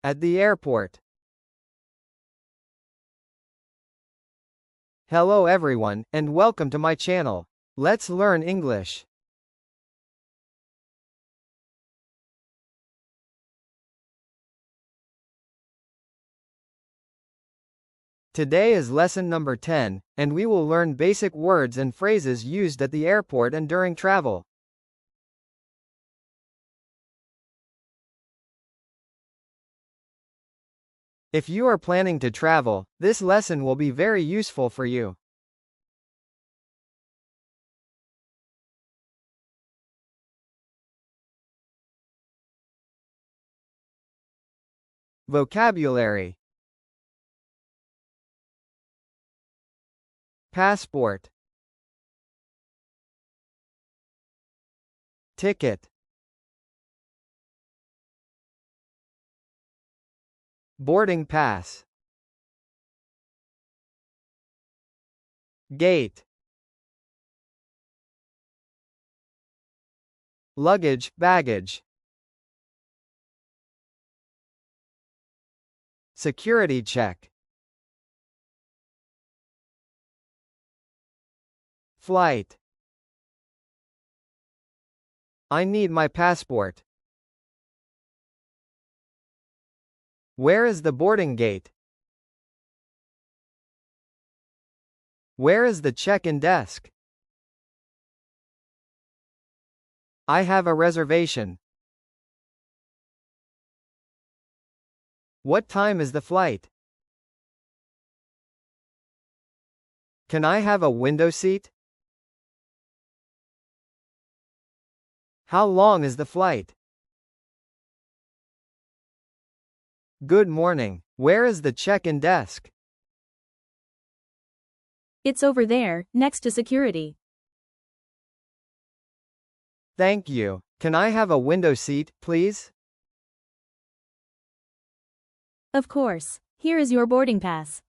At the airport. Hello everyone, and welcome to my channel. Let's learn English. Today is lesson number 10, and we will learn basic words and phrases used at the airport and during travel. If you are planning to travel, this lesson will be very useful for you. Vocabulary. Passport. Ticket. Boarding pass. Gate. Luggage, baggage. Security check. Flight. I need my passport. Where is the boarding gate? Where is the check-in desk? I have a reservation. What time is the flight? Can I have a window seat? How long is the flight? Good morning. Where is the check-in desk? It's over there, next to security. Thank you. Can I have a window seat, please? Of course. Here is your boarding pass.